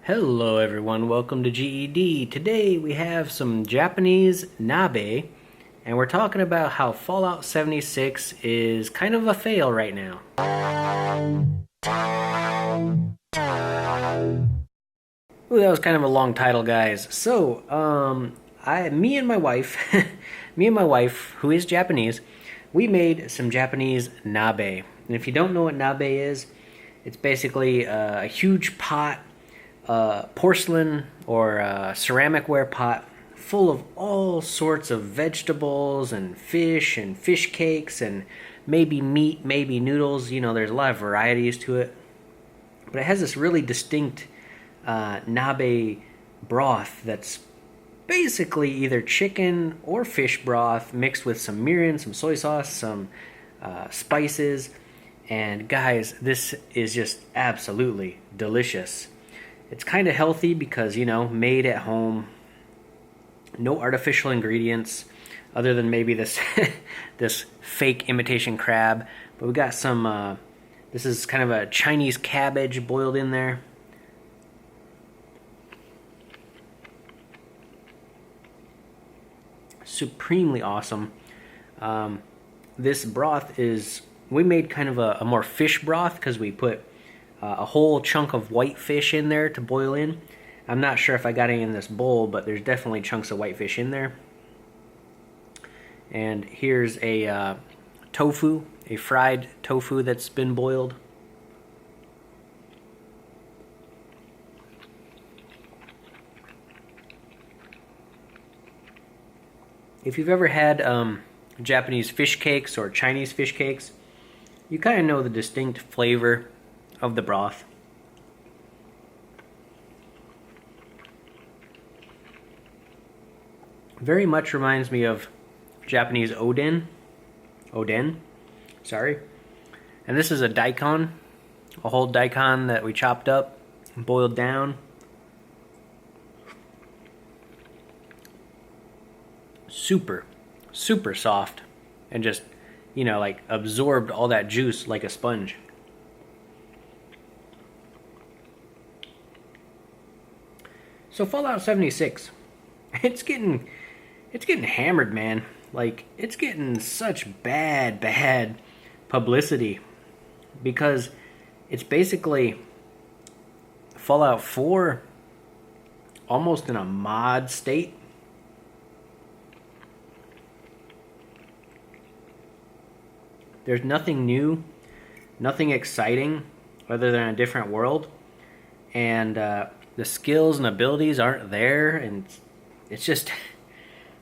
Hello everyone, welcome to GED. Today we have some Japanese Nabe, and we're talking about how Fallout 76 is kind of a fail right now. Ooh, that was kind of a long title, guys. So, me and my wife, who is Japanese, we made some Japanese Nabe. And if you don't know what Nabe is, it's basically a huge pot, porcelain or ceramicware pot full of all sorts of vegetables and fish cakes and maybe meat, maybe noodles. You know, there's a lot of varieties to it. But it has this really distinct nabe broth that's basically either chicken or fish broth mixed with some mirin, some soy sauce, some spices. And guys, this is just absolutely delicious. It's kind of healthy because, you know, made at home, no artificial ingredients other than maybe this this fake imitation crab. But we got some, this is kind of a Chinese cabbage boiled in there. Supremely awesome. This broth is, we made kind of a more fish broth because we put a whole chunk of white fish in there to boil in. I'm not sure if I got any in this bowl, but there's definitely chunks of white fish in there. And here's a tofu, a fried tofu that's been boiled. If you've ever had Japanese fish cakes or Chinese fish cakes, you kind of know the distinct flavor of the broth. Very much reminds me of Japanese oden, sorry. And this is a daikon, a whole daikon that we chopped up and boiled down. Super soft and just, you know, like absorbed all that juice like a sponge. So Fallout 76, it's getting hammered, man. Like, it's getting such bad publicity because it's basically Fallout 4 almost in a mod state. There's nothing new, nothing exciting other than a different world, and the skills and abilities aren't there, and it's just,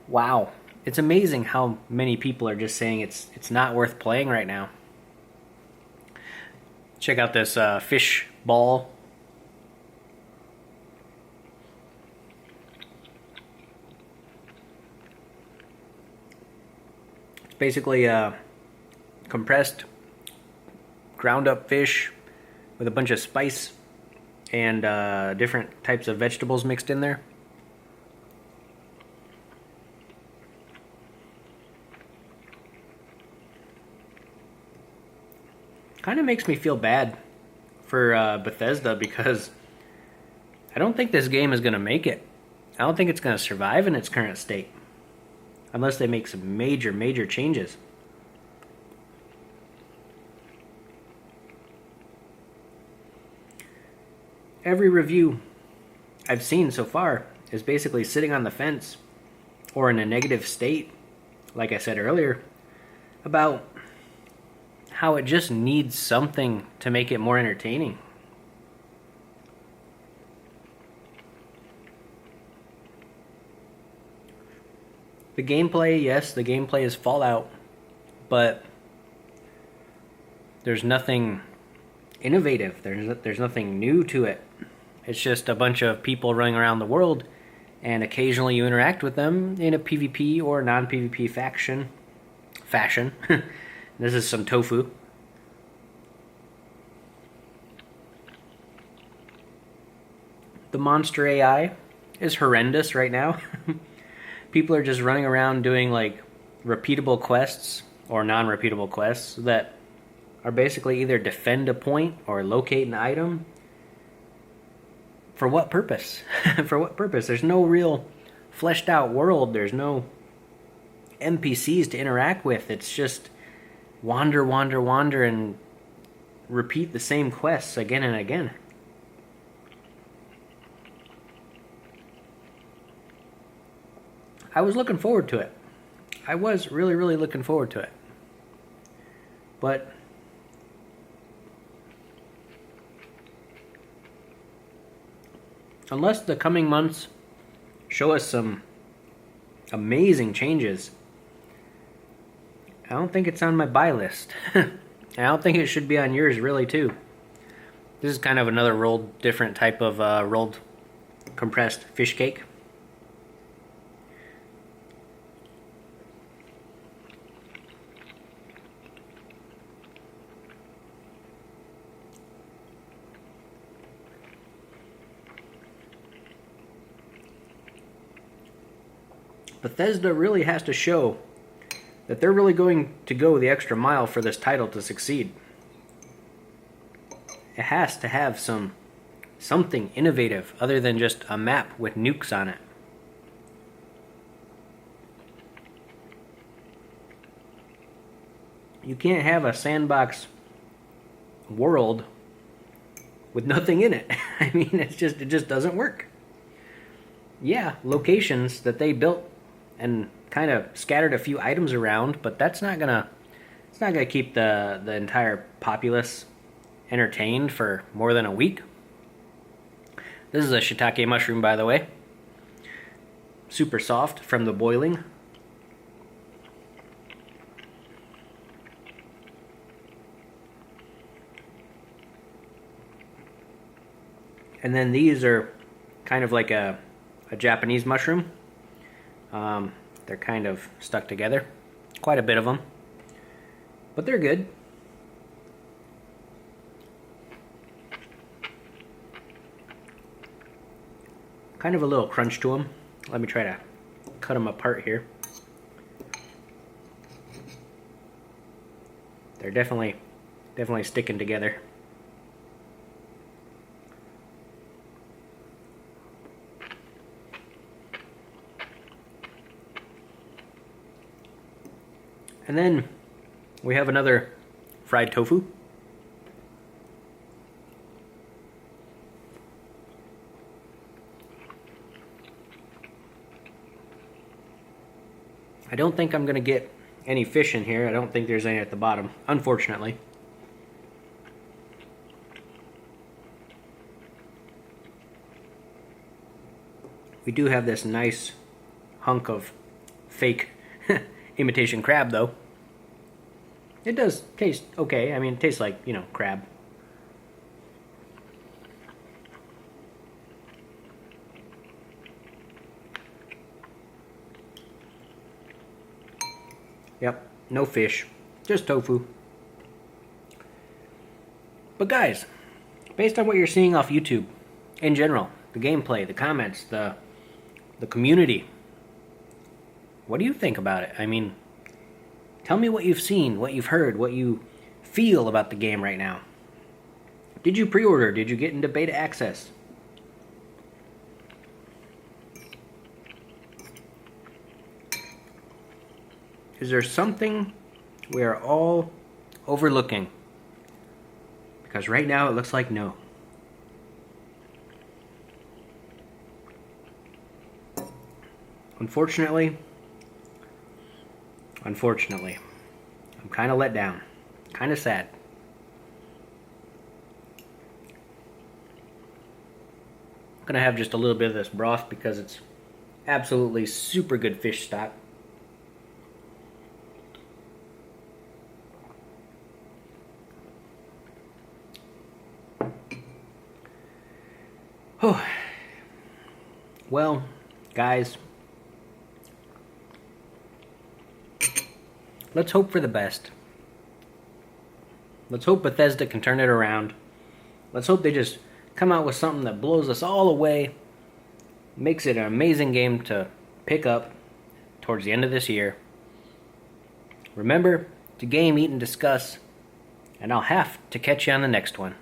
wow. It's amazing how many people are just saying it's not worth playing right now. Check out this fish ball. It's basically compressed, ground up fish with a bunch of spice and different types of vegetables mixed in there. Kind of makes me feel bad for Bethesda because I don't think this game is going to make it. I don't think it's going to survive in its current state unless they make some major changes. Every review I've seen so far is basically sitting on the fence or in a negative state, like I said earlier, about how it just needs something to make it more entertaining. The gameplay, yes, the gameplay is Fallout, but there's nothing innovative. There's nothing new to it. It's just a bunch of people running around the world, and occasionally you interact with them in a PvP or non-PvP fashion. This is some tofu. The monster AI is horrendous right now. People are just running around doing like repeatable quests or non-repeatable quests that are basically either defend a point or locate an item for what purpose? For what purpose? There's no real fleshed out world. There's no NPCs to interact with. It's just wander, wander, wander, and repeat the same quests again and again. I was looking forward to it. I was really, really looking forward to it. But unless the coming months show us some amazing changes, I don't think it's on my buy list. I don't think it should be on yours, really, too. This is kind of another different type of rolled compressed fish cake. Bethesda really has to show that they're really going to go the extra mile for this title to succeed. It has to have something innovative other than just a map with nukes on it. You can't have a sandbox world with nothing in it. I mean, it just doesn't work. Yeah, locations that they built and kind of scattered a few items around, but it's not gonna keep the entire populace entertained for more than a week. This is a shiitake mushroom, by the way. Super soft from the boiling. And then these are kind of like a Japanese mushroom. They're kind of stuck together. Quite a bit of them. But they're good. Kind of a little crunch to them. Let me try to cut them apart here. They're definitely sticking together. And then we have another fried tofu. I don't think I'm going to get any fish in here. I don't think there's any at the bottom, unfortunately. We do have this nice hunk of fake imitation crab, though. It does taste okay. I mean, it tastes like, crab. Yep, no fish, just tofu. But guys, based on what you're seeing off YouTube, in general, the gameplay, the comments, the community, what do you think about it? I mean, tell me what you've seen, what you've heard, what you feel about the game right now. Did you pre-order? Did you get into beta access? Is there something we are all overlooking? Because right now it looks like no. Unfortunately, I'm kind of let down. Kind of sad. I'm going to have just a little bit of this broth because it's absolutely super good fish stock. Oh. Well, guys, let's hope for the best. Let's hope Bethesda can turn it around. Let's hope they just come out with something that blows us all away, makes it an amazing game to pick up towards the end of this year. Remember to game, eat, and discuss, and I'll have to catch you on the next one.